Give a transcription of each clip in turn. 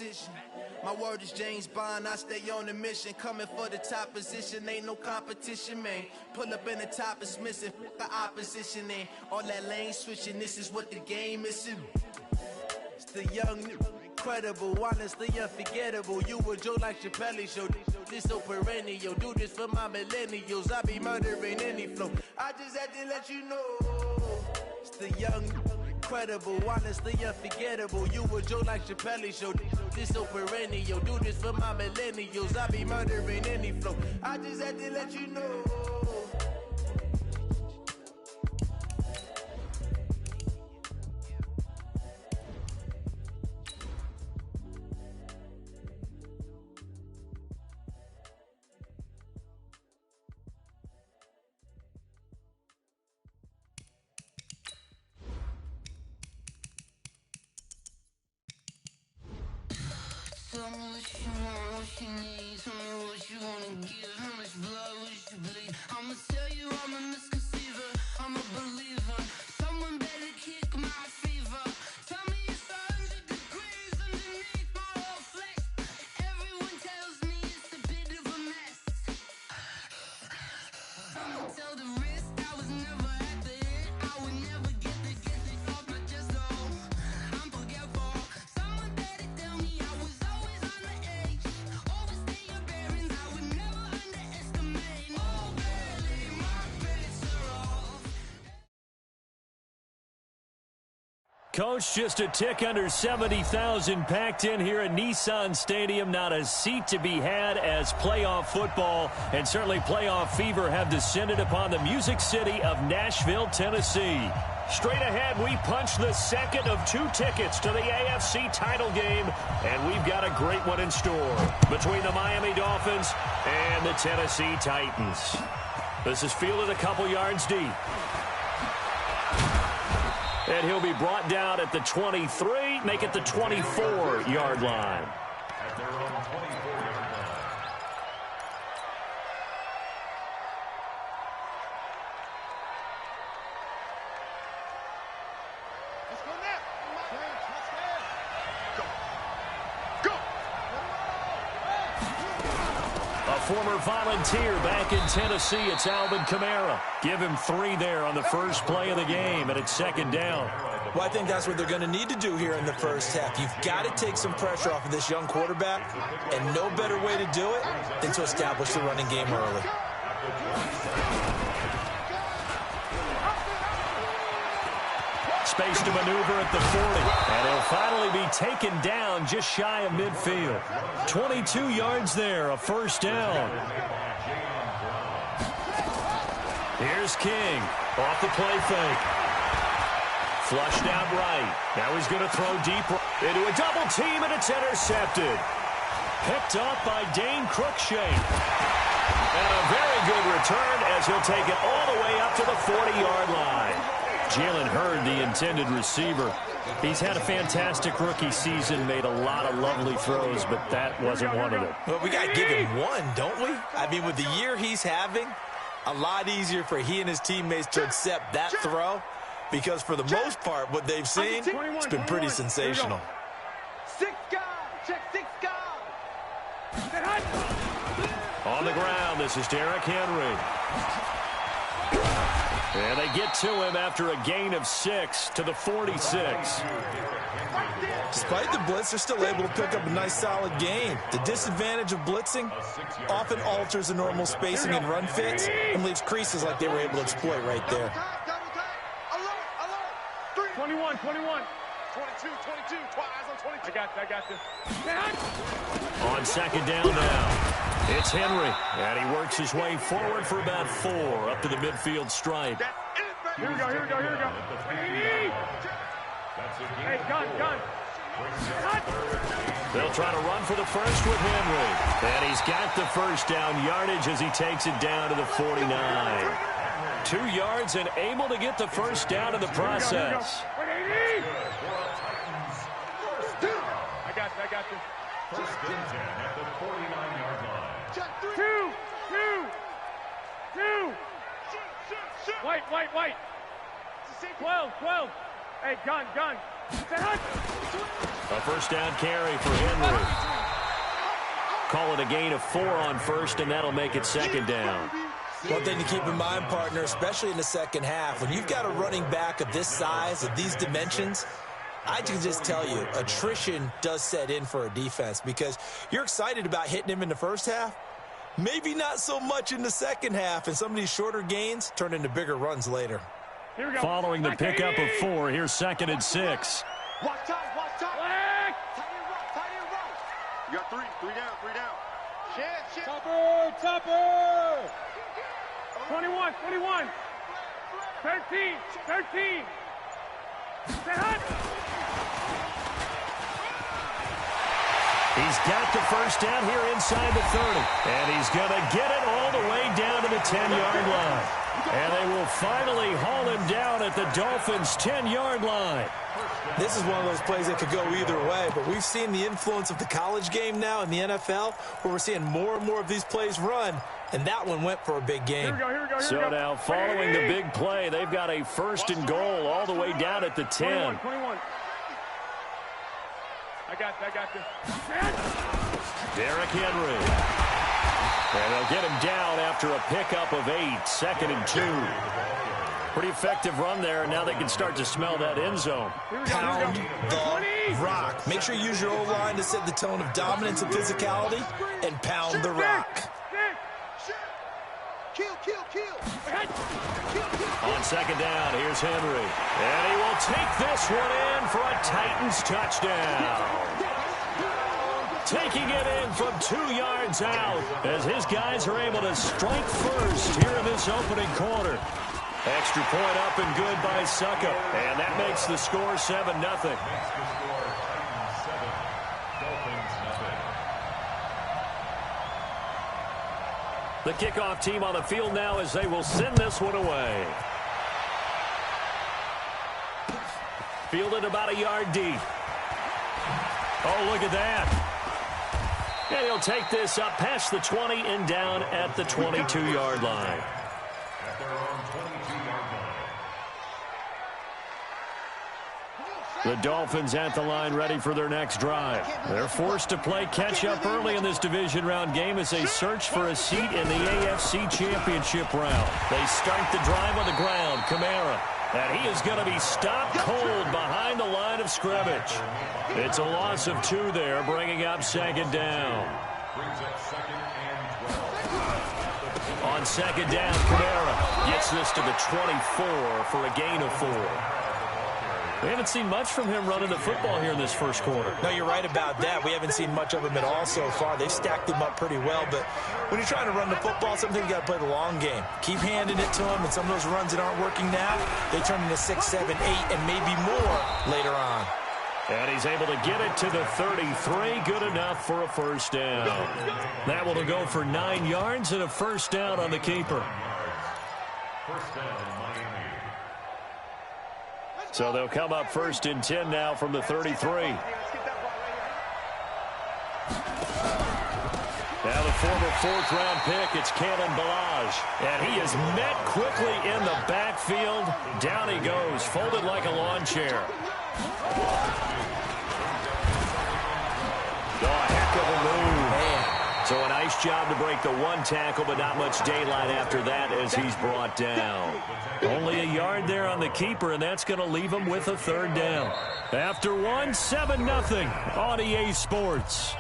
opposition. My word is James Bond, I stay on a mission. Coming for the top position, ain't no competition, man. Pull up in the top is missing, the opposition ain't. All that lane switching, this is what the game is. It's the young, incredible, honestly unforgettable. You a Joe like Chappelle show. This so perennial, do this for my millennials. I be murdering any flow. I just had to let you know. It's the young, incredible, honestly unforgettable. You a Joe like Chappelle show. This so perennial, do this for my millennials. I be murdering any flow. I just had to let you know. Tell me what you want, what you need. Tell me what you wanna give. How much blood would you bleed? I'ma tell you I'm a misconceiver. I'm a believer. Someone better kick my fever. Tell me it's 100 degrees underneath my whole flesh. Everyone tells me it's a bit of a mess. I'ma tell the risk I was never at the end. I would never get this off my chest. Oh, I'm forgetful. Someone better tell me I was always on the edge. Overstay your bearings, I would never underestimate. Oh, barely, my bets are off. Coach, just a tick under 70,000 packed in here at Nissan Stadium. Not a seat to be had as playoff football and certainly playoff fever have descended upon the Music City of Nashville, Tennessee. Straight ahead, we punch the second of 2 tickets to the AFC title game, and we've got a great one in store between the Miami Dolphins and the Tennessee Titans. This is fielded a couple yards deep. And he'll be brought down at the 23, make it the 24-yard line. At their own 24-yard line. Let's go now. Go. A former Volunteer back in Tennessee, it's Alvin Kamara. Give him 3 there on the first play of the game, and it's second down. Well, I think that's what they're going to need to do here in the first half. You've got to take some pressure off of this young quarterback, and no better way to do it than to establish the running game early. Space to maneuver at the 40, and he'll finally be taken down just shy of midfield. 22 yards there, a first down. Here's King, off the play fake. Flushed out right. Now he's going to throw deep into a double team, and it's intercepted. Picked up by Dane Cruikshank. And a very good return as he'll take it all the way up to the 40-yard line. Jalen Hurd, the intended receiver. He's had a fantastic rookie season, made a lot of lovely throws, but that wasn't one of them. Well, we got to give him one, don't we? I mean, with the year he's having, a lot easier for he and his teammates to accept that throw, because for the most part, what they've seen, it's been pretty sensational. 6 guys. Check 6 guys. On the ground, this is Derrick Henry. And they get to him after a gain of 6 to the 46. Despite the blitz, they're still able to pick up a nice, solid gain. The disadvantage of blitzing often alters the normal spacing and run fits and leaves creases like they were able to exploit right there. 21, 21. 22, 22. Twice on 22. I got this. On second down now. It's Henry, and he works his way forward for about 4 up to the midfield stripe. Here we go. Hey, gun. They'll try to run for the first with Henry. And he's got the first down yardage as he takes it down to the 49. 2 yards and able to get the first down in the process. I got this. First and 10 at the 49-yard line. 2. White. 12. Hey, gun. A first down carry for Henry. Call it a gain of 4 on first, and that'll make it second down. One thing to keep in mind, partner, especially in the second half, when you've got a running back of this size, of these dimensions, I can just tell you, attrition does set in for a defense because you're excited about hitting him in the first half. Maybe not so much in the second half, and some of these shorter gains turn into bigger runs later. Here we go. Following the pickup of 4, here's 2nd and 6. Watch time. Flag. You got 3 down. Shit. Topper. 21. 13. Stay hot. He's got the first down here inside the 30. And he's going to get it all the way down to the 10-yard line. And they will finally haul him down at the Dolphins' 10-yard line. This is one of those plays that could go either way, but we've seen the influence of the college game now in the NFL, where we're seeing more and more of these plays run, and that one went for a big game. Here we go. So now, following the big play, they've got a 1st and goal all the way down at the 10. 21. I got this. Derrick Henry. And they'll get him down after a pickup of 8, 2nd and 2. Pretty effective run there. Now they can start to smell that end zone. Pound the rock. Make sure you use your O-line to set the tone of dominance and physicality, and pound the rock. Kill. On 2nd down, here's Henry. And he will take this one in for a Titans touchdown. Taking it in from 2 yards out as his guys are able to strike first here in this opening quarter. Extra point up and good by Suckup. And that makes the score 7-0. The kickoff team on the field now as they will send this one away. Fielded about a yard deep. Oh, look at that. And he'll take this up past the 20 and down at the 22-yard line. The Dolphins at the line ready for their next drive. They're forced to play catch-up early in this division round game as they search for a seat in the AFC Championship round. They start the drive on the ground. Kamara. And he is going to be stopped cold behind the line of scrimmage. It's a loss of 2 there, bringing up 2nd down. On 2nd down, Kamara gets this to the 24 for a gain of 4. We haven't seen much from him running the football here in this first quarter. No, you're right about that. We haven't seen much of him at all so far. They've stacked him up pretty well, but when you're trying to run the football, sometimes you got to play the long game. Keep handing it to him, and some of those runs that aren't working now, they turn into 6, 7, 8, and maybe more later on. And he's able to get it to the 33. Good enough for a first down. That will go for 9 yards and a first down on the keeper. First down, Miami. So they'll come up 1st and 10 now from the 33. Now the former 4th-round pick, it's Kalen Ballage. And he is met quickly in the backfield. Down he goes, folded like a lawn chair. Oh, heck of a move. Man. So a nice job to break the 1 tackle, but not much daylight after that as he's brought down. Only a yard there on the keeper, and that's going to leave him with a 3rd down. After 1, 7-0 on EA Sports.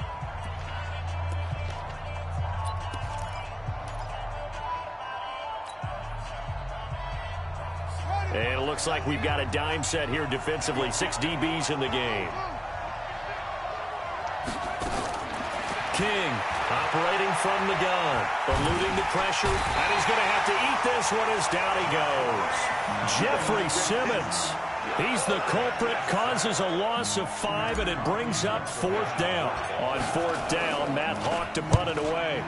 And it looks like we've got a dime set here defensively. 6 DBs in the game. King operating from the gun, eluding the pressure, and he's going to have to eat this one as down he goes. Jeffrey Simmons, he's the culprit, causes a loss of 5, and it brings up 4th down. On 4th down, Matt Hawk to punt it away.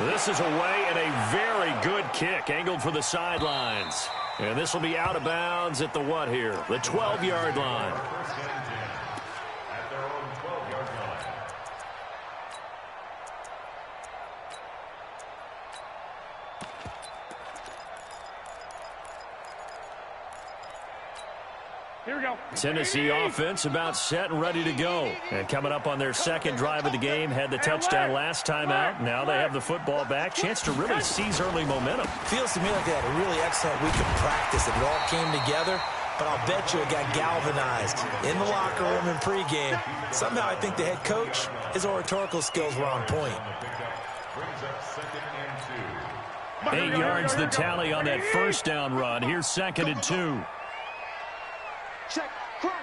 This is away and a very good kick, angled for the sidelines. And this will be out of bounds at the what here? The 12-yard line. At their own 12-yard line. Here we go. Tennessee offense about set and ready to go. And coming up on their second drive of the game, had the touchdown last time out. Now they have the football back. Chance to really seize early momentum. Feels to me like they had a really excellent week of practice. It all came together, but I'll bet you it got galvanized in the locker room in pregame. Somehow I think the head coach, his oratorical skills were on point. 8 yards the tally on that first down run. Here's 2nd and 2. Check. Crunch.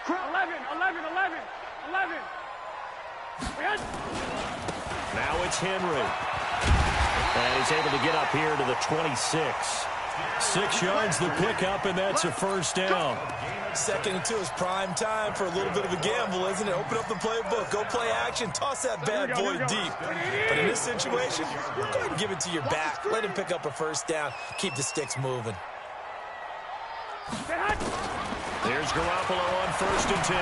11. Now it's Henry. And he's able to get up here to the 26. 6 yards the pickup, and that's a first down. 2nd and 2 is prime time for a little bit of a gamble, isn't it? Open up the playbook, go play action, toss that bad boy deep. But in this situation, go ahead and give it to your back. Let him pick up a first down. Keep the sticks moving. There's Garoppolo on 1st and 10.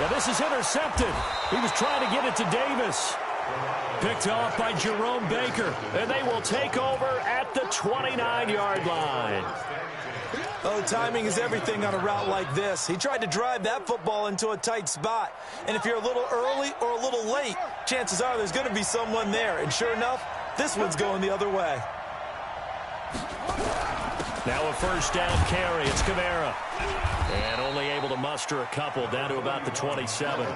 Now this is intercepted. He was trying to get it to Davis. Picked off by Jerome Baker. And they will take over at the 29-yard line. Oh, timing is everything on a route like this. He tried to drive that football into a tight spot. And if you're a little early or a little late, chances are there's going to be someone there. And sure enough, this one's going the other way. Now a first down carry. It's Kamara. And only able to muster a couple down to about the 27.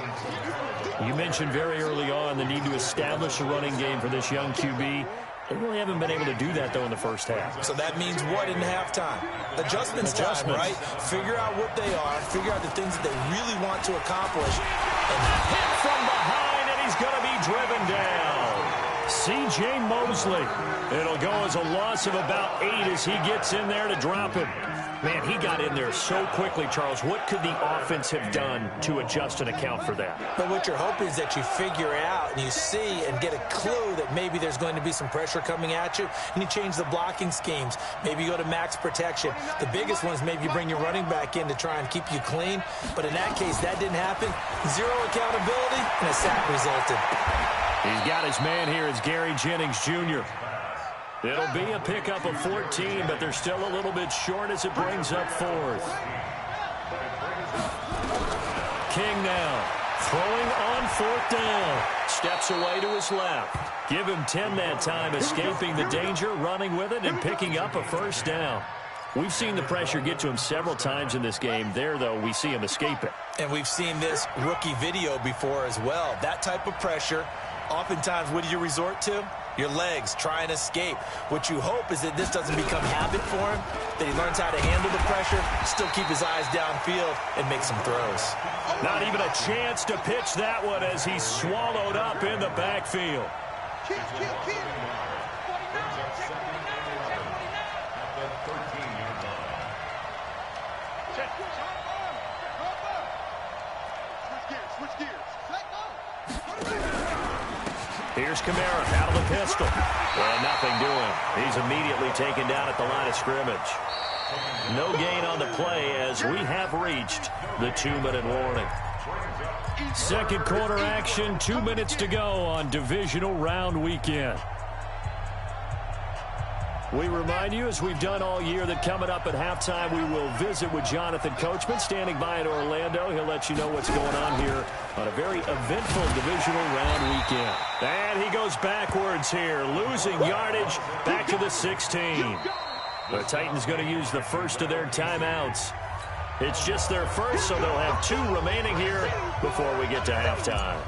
You mentioned very early on the need to establish a running game for this young QB. They really haven't been able to do that, though, in the first half. So that means what in halftime? Adjustments time, right? Figure out what they are. Figure out the things that they really want to accomplish. And hit from behind, and he's going to be driven down. C.J. Mosley. It'll go as a loss of about 8 as he gets in there to drop him. Man, he got in there so quickly, Charles. What could the offense have done to adjust and account for that? But what you're hoping is that you figure out and you see and get a clue that maybe there's going to be some pressure coming at you, and you change the blocking schemes. Maybe you go to max protection. The biggest one is maybe you bring your running back in to try and keep you clean. But in that case, that didn't happen. Zero accountability, and a sack resulted. He's got his man here. It's Gary Jennings Jr. It'll be a pickup of 14, but they're still a little bit short as it brings up 4th. King now throwing on 4th down. Steps away to his left. Give him 10 that time, escaping the danger, running with it, and picking up a first down. We've seen the pressure get to him several times in this game. There, though, we see him escape it. And we've seen this rookie video before as well. That type of pressure, oftentimes, what do you resort to? Your legs, try and escape. What you hope is that this doesn't become habit for him, that he learns how to handle the pressure, still keep his eyes downfield, and make some throws. Not even a chance to pitch that one as he's swallowed up in the backfield. Here's Kamara out of the pistol. Well, nothing doing. He's immediately taken down at the line of scrimmage. No gain on the play as we have reached the 2-minute warning. Second quarter action, 2 minutes to go on divisional round weekend. We remind you, as we've done all year, that coming up at halftime, we will visit with Jonathan Coachman, standing by in Orlando. He'll let you know what's going on here on a very eventful divisional round weekend. And he goes backwards here, losing yardage back to the 16. The Titans going to use the first of their timeouts. It's just their first, so they'll have 2 remaining here before we get to halftime.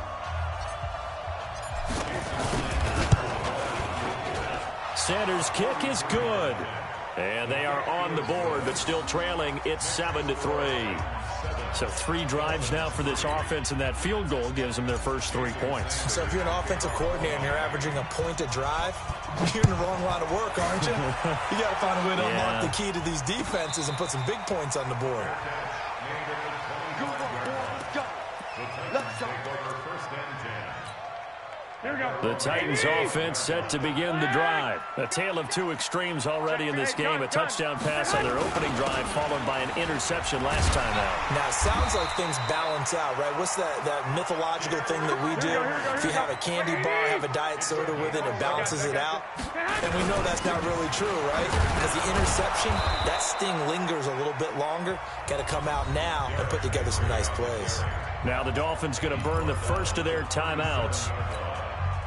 Sanders' kick is good. And they are on the board, but still trailing. It's 7-3. So 3 drives now for this offense, and that field goal gives them their first 3 points. So if you're an offensive coordinator and you're averaging a point a drive, you're in the wrong line of work, aren't you? You got to find a way to unlock the key to these defenses and put some big points on the board. Here The Titans offense set to begin the drive. A tale of two extremes already in this game. A touchdown pass on their opening drive followed by an interception last time out. Now, it sounds like things balance out, right? What's that mythological thing that we do? If you have a candy bar, have a diet soda with it, it balances it out. And we know that's not really true, right? Because the interception, that sting lingers a little bit longer. Got to come out now and put together some nice plays. Now the Dolphins going to burn the first of their timeouts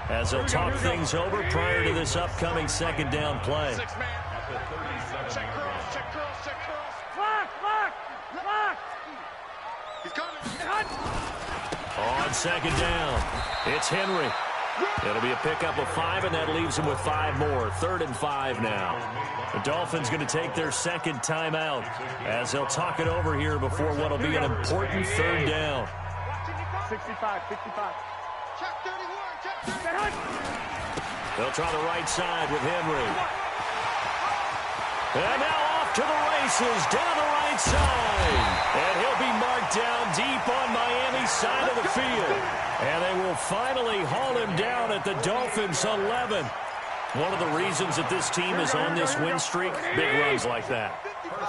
as they'll talk things over prior to this upcoming second down play. Check curls, check curls, check curls. Lock. He's coming. On second down, it's Henry. It'll be a pickup of 5, and that leaves him with 5 more. 3rd and 5 now. The Dolphins going to take their second timeout as they'll talk it over here before what will be an important 3rd down. 65. Check 31, check 31. They'll try the right side with Henry. And now off to the races down the right side. And he'll be marked down deep on Miami's side of the field. And they will finally haul him down at the Dolphins' 11. One of the reasons that this team is on this win streak, big runs like that.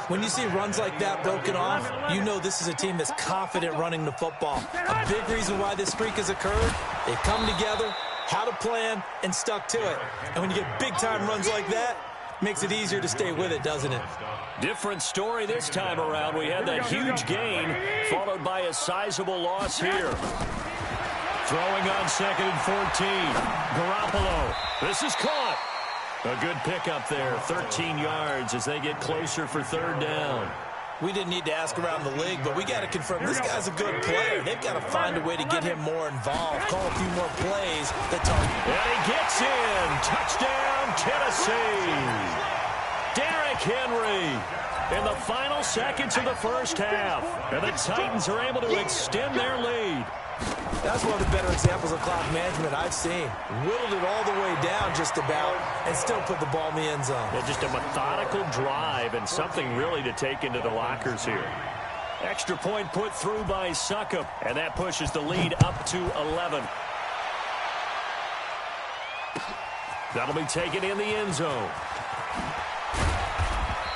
When you see runs like that broken off, you know this is a team that's confident running the football. A big reason why this streak has occurred, they've come together, had a plan, and stuck to it. And when you get big-time runs like that, makes it easier to stay with it, doesn't it? Different story this time around. We had that huge gain followed by a sizable loss here. Throwing on 2nd and 14. Garoppolo. This is caught. A good pickup there. 13 yards as they get closer for 3rd down. We didn't need to ask around the league, but we got to confirm this guy's a good player. They've got to find a way to get him more involved, call a few more plays. And he gets in. Touchdown, Tennessee. Derrick Henry in the final seconds of the first half. And the Titans are able to extend their lead. That's one of the better examples of clock management I've seen. Whittled it all the way down just about and still put the ball in the end zone. Yeah, just a methodical drive and something really to take into the lockers here. Extra point put through by Succop, and that pushes the lead up to 11. That'll be taken in the end zone.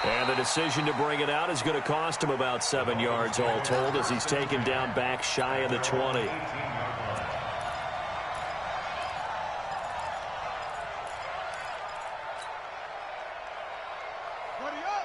And the decision to bring it out is going to cost him about 7 yards all told as he's taken down back shy of the 20.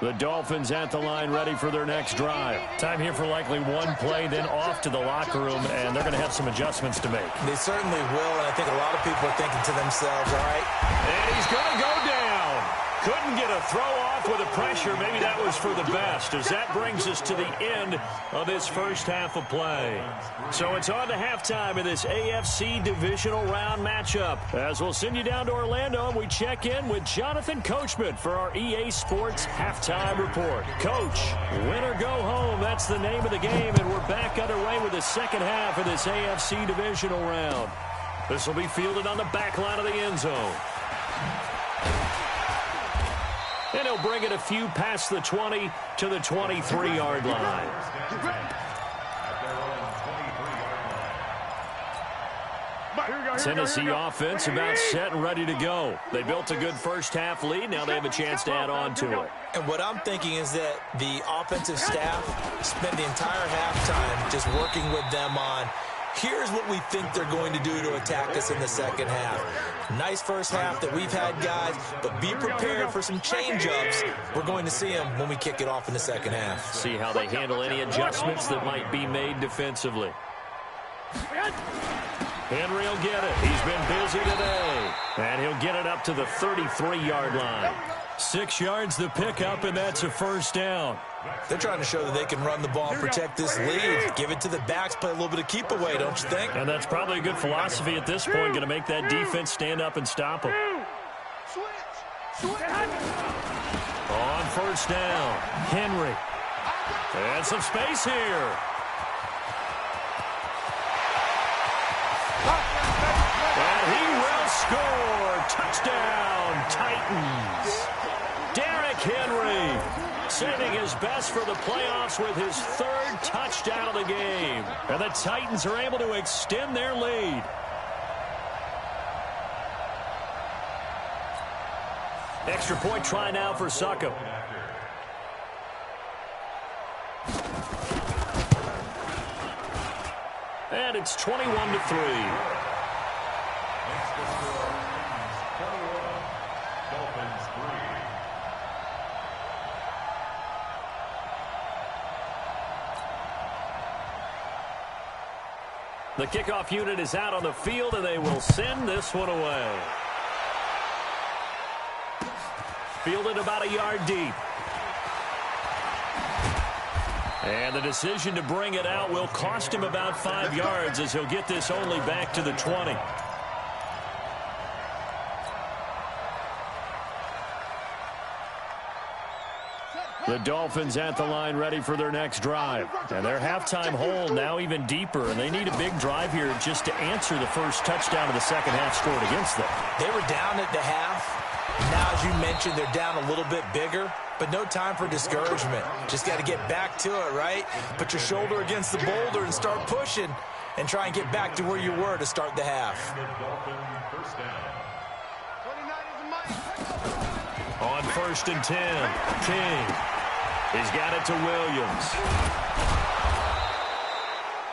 The Dolphins at the line ready for their next drive. Time here for likely one play, then off to the locker room, and they're going to have some adjustments to make. They certainly will, and I think a lot of people are thinking to themselves, all right. And he's going to go down. Couldn't get a throw off with the pressure. Maybe that was for the best, as that brings us to the end of this first half of play. So it's on to halftime in this AFC divisional round matchup. As we'll send you down to Orlando, and we check in with Jonathan Coachman for our EA Sports Halftime Report. Coach, win or go home, that's the name of the game, and we're back underway with the second half of this AFC divisional round. This will be fielded on the back line of the end zone. And he'll bring it a few past the 20 to the 23-yard line. Tennessee offense about set and ready to go. They built a good first half lead. Now they have a chance to add on to it. And what I'm thinking is that the offensive staff spent the entire halftime just working with them on, here's what we think they're going to do to attack us in the second half. Nice first half that we've had, guys, but be prepared for some change-ups. We're going to see them when we kick it off in the second half. See how they handle any adjustments that might be made defensively. Henry will get it. He's been busy today. And he'll get it up to the 33-yard line. 6 yards the pickup, and that's a first down. They're trying to show that they can run the ball and protect this lead. Give it to the backs, play a little bit of keep away, don't you think? And that's probably a good philosophy at this point, going to make that defense stand up and stop them. On first down, Henry. And some space here. And he will score. Touchdown, Titans. Derrick Henry saving his best for the playoffs with his third touchdown of the game. And the Titans are able to extend their lead. Extra point try now for Succop. And it's 21-3. The kickoff unit is out on the field, and they will send this one away. Fielded about a yard deep. And the decision to bring it out will cost him about 5 yards as he'll get this only back to the 20. The Dolphins at the line ready for their next drive. And their halftime hole now even deeper, and they need a big drive here just to answer the first touchdown of the second half scored against them. They were down at the half. Now, as you mentioned, they're down a little bit bigger, but no time for discouragement. Just got to get back to it, right? Put your shoulder against the boulder and start pushing and try and get back to where you were to start the half. On 1st and 10, King. He's got it to Williams.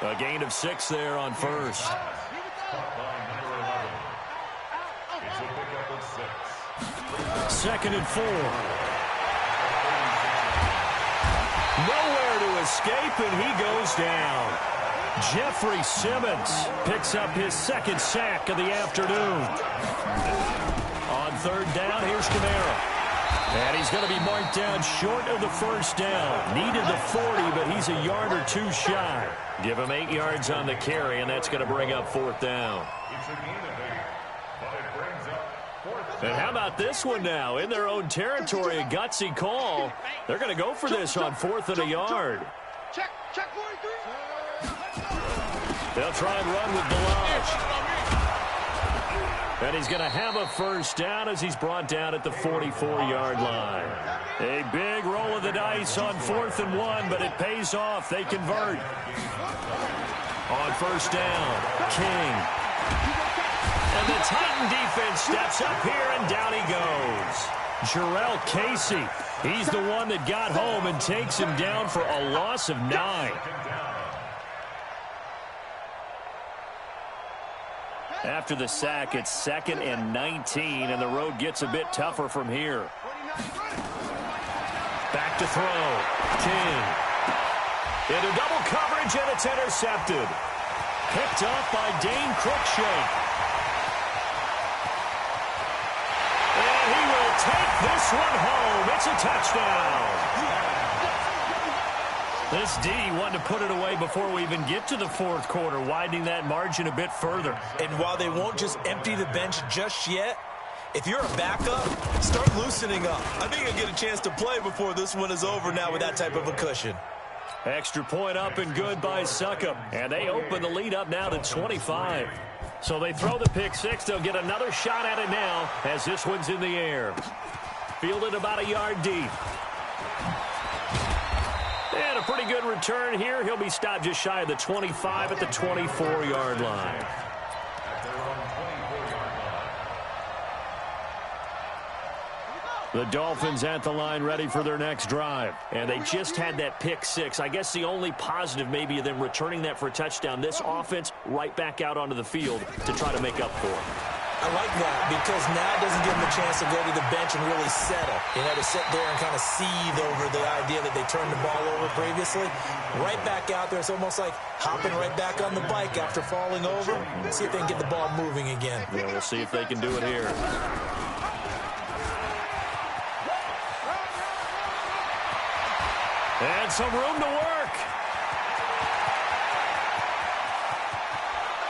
A gain of 6 there on first. Second and 4. Nowhere to escape, and he goes down. Jeffrey Simmons picks up his second sack of the afternoon. On 3rd down, here's Kamara. And he's going to be marked down short of the first down. Needed the 40, but he's a yard or 2 shy. Give him 8 yards on the carry, and that's going to bring up 4th down. And how about this one now? In their own territory, a gutsy call. They're going to go for this on 4th and a yard. Check 43. They'll try and run with Ballage. And he's going to have a first down as he's brought down at the 44-yard line. A big roll of the dice on 4th and 1, but it pays off. They convert. On 1st down, King. And the Titan defense steps up here, and down he goes. Jarrell Casey. He's the one that got home and takes him down for a loss of 9. After the sack, it's 2nd and 19, and the road gets a bit tougher from here. Back to throw. King. Into double coverage, and it's intercepted. Picked up by Dane Cruikshank. And he will take this one home. It's a touchdown. This D wanted to put it away before we even get to the 4th quarter, widening that margin a bit further. And while they won't just empty the bench just yet, if you're a backup, start loosening up. I think you'll get a chance to play before this one is over now with that type of a cushion. Extra point up and good by Succop. And they open the lead up now to 25. So they throw the pick 6. They'll get another shot at it now as this one's in the air. Fielded about a yard deep. And a pretty good return here. He'll be stopped just shy of the 25 at the 24-yard line. The Dolphins at the line ready for their next drive. And they just had that pick 6. I guess the only positive maybe of them returning that for a touchdown. This offense right back out onto the field to try to make up for it. I like that because now it doesn't give them a chance to go to the bench and really settle. To sit there and kind of seethe over the idea that they turned the ball over previously. Right back out there. It's almost like hopping right back on the bike after falling over. See if they can get the ball moving again. Yeah, we'll see if they can do it here. And some room to work.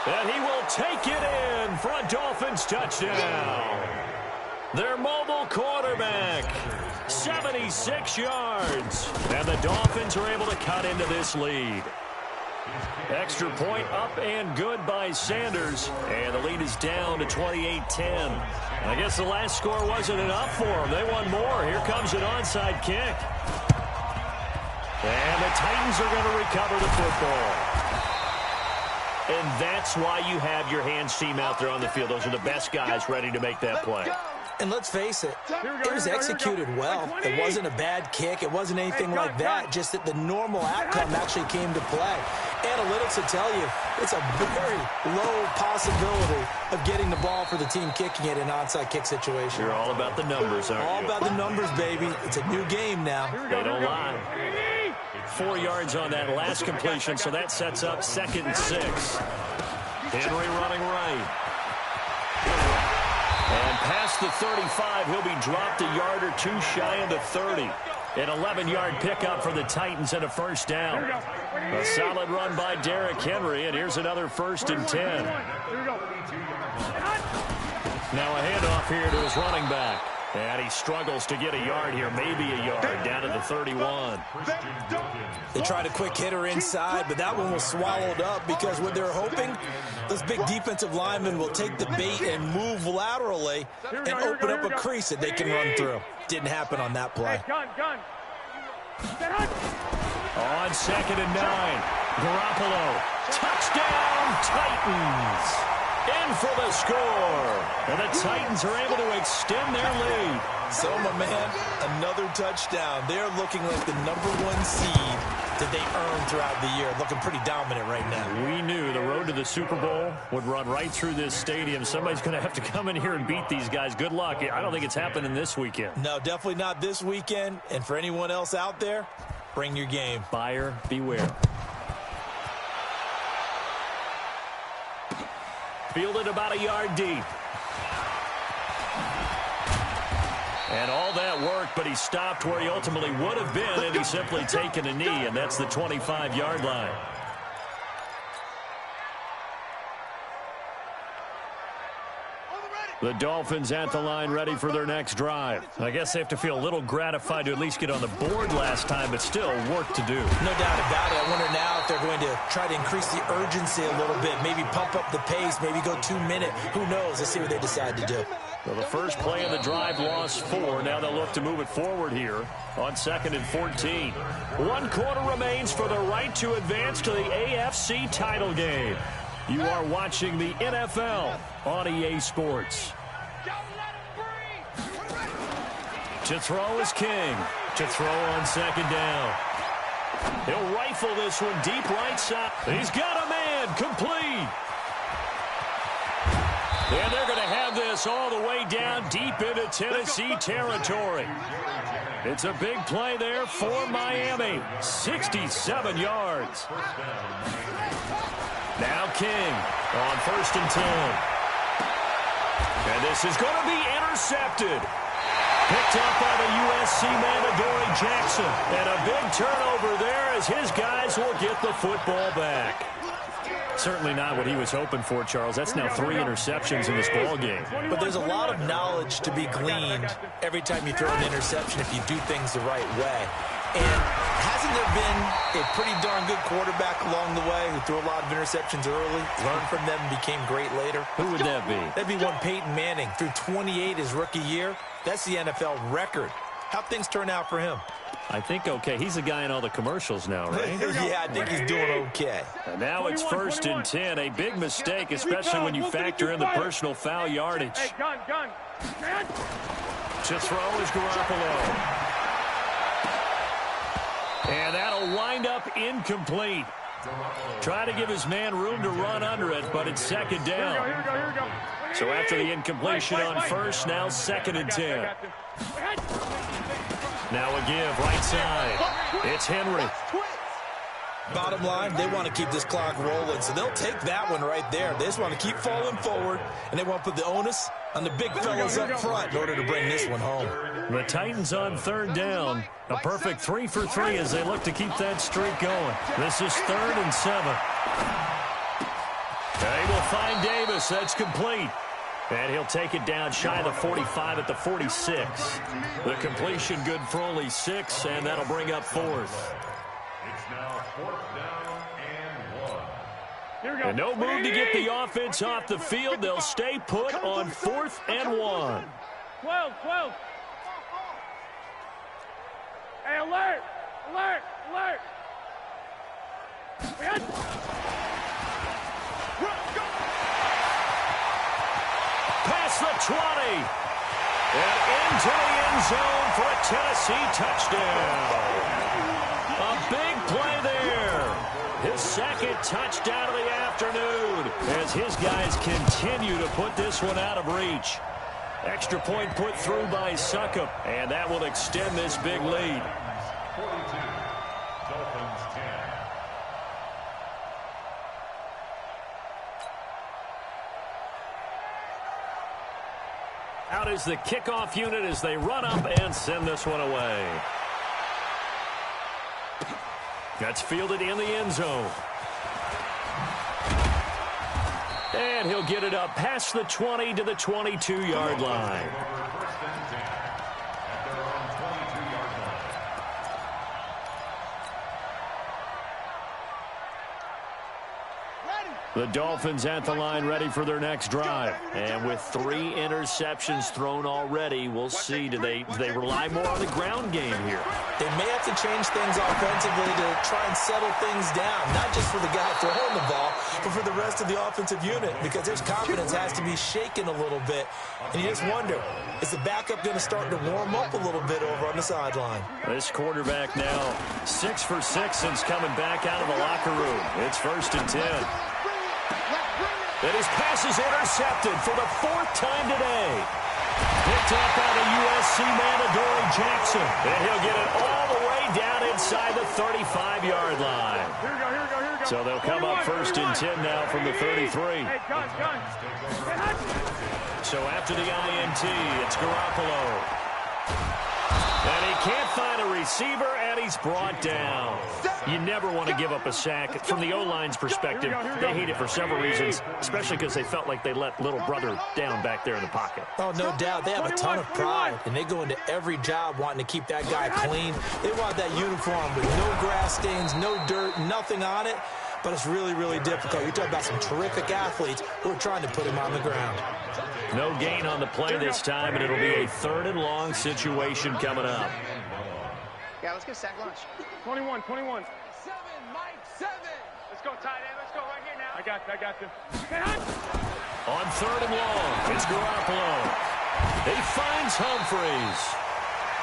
And he will take it in for a Dolphins touchdown. Their mobile quarterback, 76 yards. And the Dolphins are able to cut into this lead. Extra point up and good by Sanders. And the lead is down to 28-10. I guess the last score wasn't enough for them. They won more. Here comes an onside kick. And the Titans are going to recover the football. And that's why you have your hands team out there on the field. Those are the best guys ready to make that play. And let's face it, it was executed well. It wasn't a bad kick. It wasn't anything like that. Just that the normal outcome actually came to play. Analytics will tell you it's a very low possibility of getting the ball for the team kicking it in an onside kick situation. You're all about the numbers, aren't you? All about the numbers, baby. It's a new game now. They don't lie. 4 yards on that last completion, so that sets up 2nd and 6. Henry running right. And past the 35, he'll be dropped a yard or two shy of the 30. An 11-yard pickup for the Titans and a first down. A solid run by Derrick Henry, and here's another 1st and 10. Now a handoff here to his running back. And he struggles to get a yard here, maybe a yard, down to the 31. They tried a quick hitter inside, but that one was swallowed up because what they're hoping, those big defensive linemen will take the bait and move laterally and open up a crease that they can run through. Didn't happen on that play. On 2nd and 9, Garoppolo, touchdown Titans. In for the score. And the Titans are able to extend their lead. So, my man, another touchdown. They're looking like the #1 seed that they earned throughout the year. Looking pretty dominant right now. We knew the road to the Super Bowl would run right through this stadium. Somebody's going to have to come in here and beat these guys. Good luck. I don't think it's happening this weekend. No, definitely not this weekend. And for anyone else out there, bring your game. Buyer beware. Fielded about a yard deep. And all that work, but he stopped where he ultimately would have been, and he's simply taken a knee, and that's the 25-yard line. The Dolphins at the line, ready for their next drive. I guess they have to feel a little gratified to at least get on the board last time, but still work to do. No doubt about it. I wonder now if they're going to try to increase the urgency a little bit, maybe pump up the pace, maybe go 2-minute. Who knows? Let's see what they decide to do. Well, the first play of the drive lost 4. Now they'll look to move it forward here on 2nd and 14. 1 quarter remains for the right to advance to the AFC title game. You are watching the NFL on EA Sports. To throw is King. To throw on 2nd down. He'll rifle this one deep right side. He's got a man. Complete. And they're going to have this all the way down deep into Tennessee territory. It's a big play there for Miami. 67 yards. Now King on 1st and 10. And this is going to be intercepted. Picked up by the USC man, Adoree Jackson. And a big turnover there as his guys will get the football back. Certainly not what he was hoping for, Charles. That's now 3 interceptions in this ball game. But there's a lot of knowledge to be gleaned every time you throw an interception if you do things the right way. And hasn't there been a pretty darn good quarterback along the way who threw a lot of interceptions early, learned from them, and became great later? Who would that be? That'd be one Peyton Manning. Threw 28 his rookie year. That's the NFL record. How'd things turn out for him? I think okay. He's the guy in all the commercials now, right? Yeah, I think he's doing okay. And now it's 1st and 10. A big mistake, especially when you factor in the personal foul yardage. To throw is Garoppolo. And that'll wind up incomplete. Trying to give his man room to run under it, but it's 2nd down. So after the incompletion on 1st, now 2nd and 10. Now a give, right side. It's Henry. Bottom line, they want to keep this clock rolling, so they'll take that one right there. They just want to keep falling forward, and they want to put the onus on the big fellas up front in order to bring this one home. The Titans on 3rd down. A perfect 3 for 3 as they look to keep that streak going. This is 3rd and 7. They will find Davis. That's complete. And he'll take it down shy of the 45 at the 46. The completion good for only 6, and that'll bring up 4th. It's now 4th down and 1. And no move to get the offense off the field. They'll stay put on 4th and 1. 12. Hey, alert! Past the 20. And into the end zone for a Tennessee touchdown. A big play there. His second touchdown of the afternoon as his guys continue to put this one out of reach. Extra point put through by Succop, and that will extend this big lead. 42, Dolphins 10. Out is the kickoff unit as they run up and send this one away. That's fielded in the end zone. And he'll get it up past the 20 to the 22-yard line. First and 10 at their own 22-yard line. The Dolphins at the line ready for their next drive. And with 3 interceptions thrown already, we'll see. Do they rely more on the ground game here? They may have to change things offensively to try and settle things down, not just for the guy throwing the ball, but for the rest of the offensive unit, because their confidence has to be shaken a little bit. And you just wonder, is the backup going to start to warm up a little bit over on the sideline? This quarterback now 6 for 6 since coming back out of the locker room. It's 1st and 10. And his pass is intercepted for the 4th time today. Picked up out of USC man Adoree Jackson. And he'll get it all the way down inside the 35-yard line. So they'll come up 1st and 10 now from the 33. So after the INT, it's Garoppolo. And he can't find a receiver, and he's brought down. You never want to give up a sack. From the O-line's perspective, they hate it for several reasons, especially because they felt like they let little brother down back there in the pocket. Oh, no doubt. They have a ton of pride, and they go into every job wanting to keep that guy clean. They want that uniform with no grass stains, no dirt, nothing on it. But it's really, really difficult. You're talking about some terrific athletes who are trying to put him on the ground. No gain on the play this time, and it'll be a 3rd and long situation coming up. Yeah, let's get sack lunch. 21. 7, Mike, 7. Let's go, tight end. Let's go right here now. I got you. On 3rd and long, it's Garoppolo. He finds Humphries.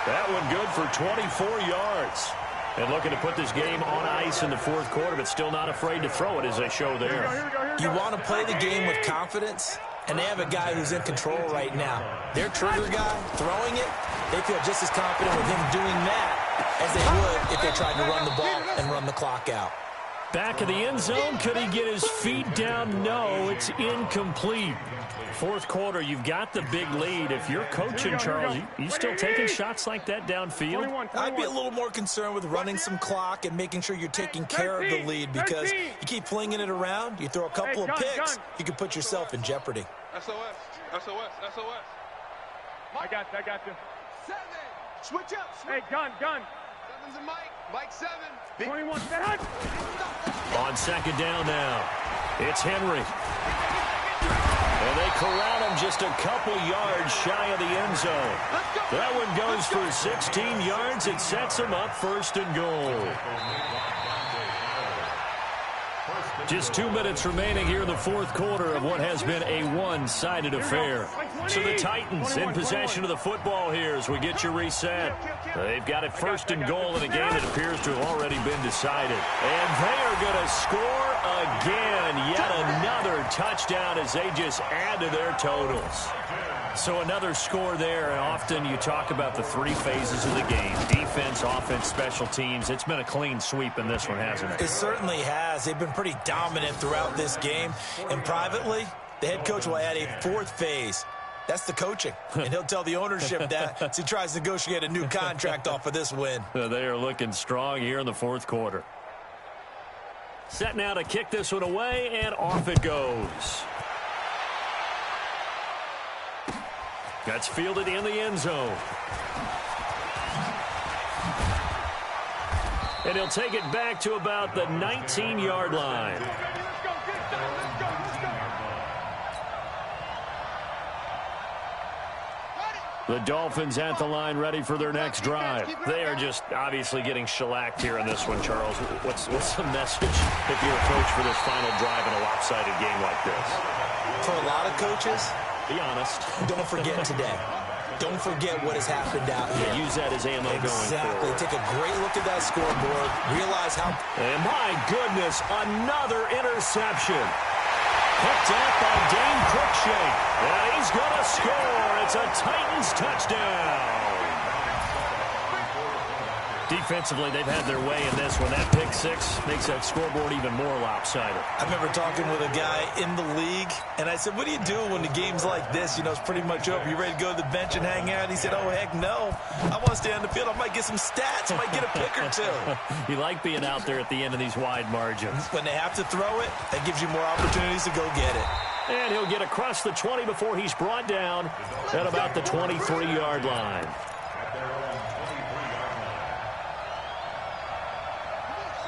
That one good for 24 yards. And looking to put this game on ice in the 4th quarter, but still not afraid to throw it as they show there. You want to play the game with confidence, and they have a guy who's in control right now. Their trigger guy, throwing it, they feel just as confident with him doing that as they would if they tried to run the ball and run the clock out. Back of the end zone, could he get his feet down? No, it's incomplete. 4th quarter, you've got the big lead. If you're coaching, Charles, you still taking shots like that downfield? I'd be a little more concerned with running some clock and making sure you're taking care of the lead, because you keep flinging it around, you throw a couple of picks, you can put yourself in jeopardy. SOS. I got you. 7. Switch up. Hey, gun. 7's a Mike. Mike 7. 21. Set hunt. On 2nd down now, it's Henry. And they corral him just a couple yards shy of the end zone. That one goes for 16 yards. It sets him up 1st and goal. Just 2 minutes remaining here in the 4th quarter of what has been a one-sided affair. So the Titans in possession of the football here as we get you reset. They've got it 1st and goal in a game that appears to have already been decided. And they are going to score again. Yet another touchdown as they just add to their totals. So another score there, and often you talk about the 3 phases of the game: defense, offense, special teams. It's been a clean sweep in this one, hasn't it? It certainly has. They've been pretty dominant throughout this game. And privately, the head coach will add a 4th phase. That's the coaching. And he'll tell the ownership that as he tries to negotiate a new contract off of this win. They are looking strong here in the 4th quarter. Set now to kick this one away, and off it goes. That's fielded in the end zone. And he'll take it back to about the 19-yard line. The Dolphins at the line ready for their next drive. They are just obviously getting shellacked here in this one, Charles. What's the message if you're a coach for this final drive in a lopsided game like this? For a lot of coaches, be honest. don't forget today. don't forget what has happened out here. Use that as ammo going Exactly. forward. Take a great look at that scoreboard. Realize how... And my goodness, another interception. Picked up by Dane Cruikshank. And he's going to score. It's a Titans touchdown. Defensively, they've had their way in this one. That pick six makes that scoreboard even more lopsided. I remember talking with a guy in the league, and I said, what do you do when the game's like this? You know, it's pretty much over. You ready to go to the bench and hang out? He said, oh, heck no. I want to stay on the field. I might get some stats. I might get a pick or two. You like being out there at the end of these wide margins. When they have to throw it, that gives you more opportunities to go get it. And he'll get across the 20 before he's brought down at about the 23-yard line.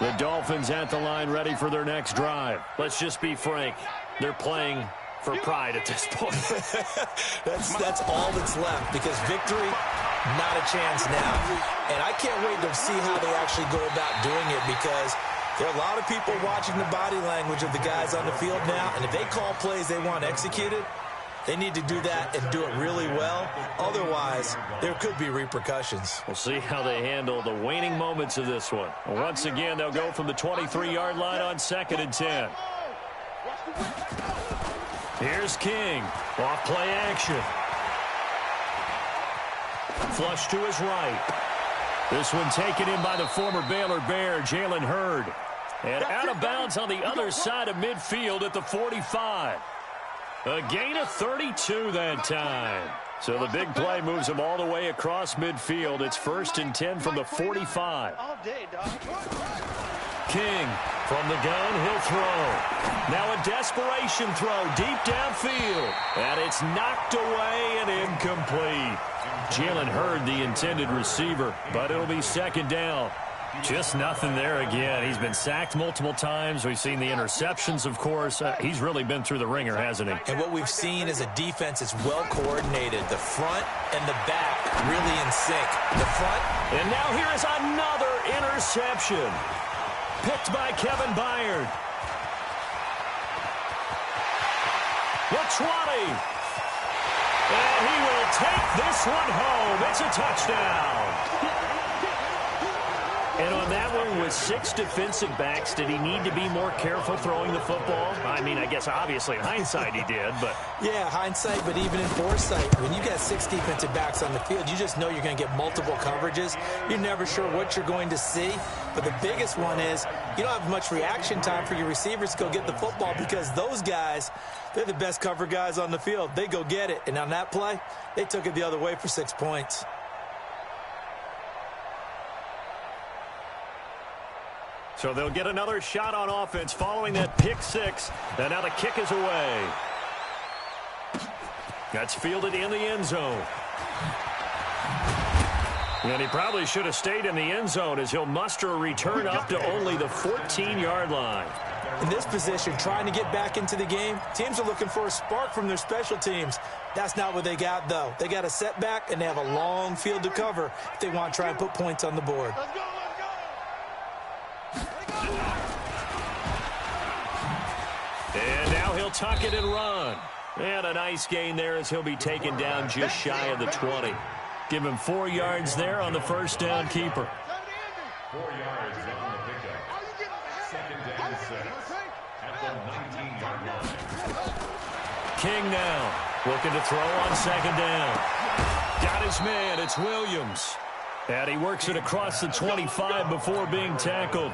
The Dolphins at the line, ready for their next drive. Let's just be frank. They're playing for pride at this point. that's all that's left, because victory, not a chance now. And I can't wait to see how they actually go about doing it, because there are a lot of people watching the body language of the guys on the field now, and if they call plays they want executed, they need to do that and do it really well. Otherwise, there could be repercussions. We'll see how they handle the waning moments of this one. Once again, they'll go from the 23-yard line on 2nd and 10. Here's King. Off play action. Flush to his right. This one taken in by the former Baylor Bear, Jalen Hurd. And out of bounds on the other side of midfield at the 45. A gain of 32 that time. So the big play moves him all the way across midfield. It's 1st and 10 from the 45. King from the gun, he'll throw. Now a desperation throw deep downfield. And it's knocked away and incomplete. Jalen Hurd, the intended receiver, but it'll be 2nd down. Just nothing there again. He's been sacked multiple times. We've seen the interceptions, of course. He's really been through the ringer, hasn't he? And what we've seen is a defense that's well coordinated. The front and the back really in sync. The front. And now here is another interception. Picked by Kevin Byard. The 20. And he will take this one home. It's a touchdown. And on that one, with 6 defensive backs, did he need to be more careful throwing the football? I mean, I guess obviously in hindsight he did, but... Yeah, hindsight, but even in foresight, when you got 6 defensive backs on the field, you just know you're going to get multiple coverages. You're never sure what you're going to see. But the biggest one is you don't have much reaction time for your receivers to go get the football, because those guys, they're the best cover guys on the field. They go get it. And on that play, they took it the other way for 6 points. So they'll get another shot on offense following that pick six. And now the kick is away. That's fielded in the end zone. And he probably should have stayed in the end zone, as he'll muster a return up to only the 14-yard line. In this position, trying to get back into the game, teams are looking for a spark from their special teams. That's not what they got, though. They got a setback, and they have a long field to cover if they want to try and put points on the board. And now he'll tuck it and run. And a nice gain there, as he'll be taken down just shy of the 20. Give him 4 yards there on the first down keeper. 4 yards on the pickup. 2nd down 6 at the 19-yard line. King now looking to throw on 2nd down. Got his man. It's Williams. And he works it across the 25 before being tackled.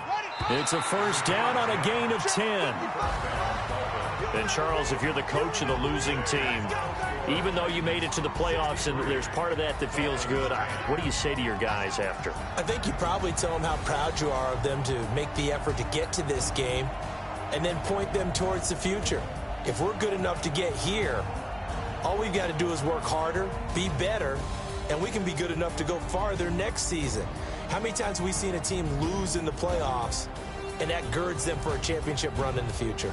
It's a first down on a gain of 10. And, Charles, if you're the coach of the losing team, even though you made it to the playoffs and there's part of that that feels good, what do you say to your guys after? I think you probably tell them how proud you are of them to make the effort to get to this game and then point them towards the future. If we're good enough to get here, all we've got to do is work harder, be better, and we can be good enough to go farther next season. How many times have we seen a team lose in the playoffs, and that girds them for a championship run in the future?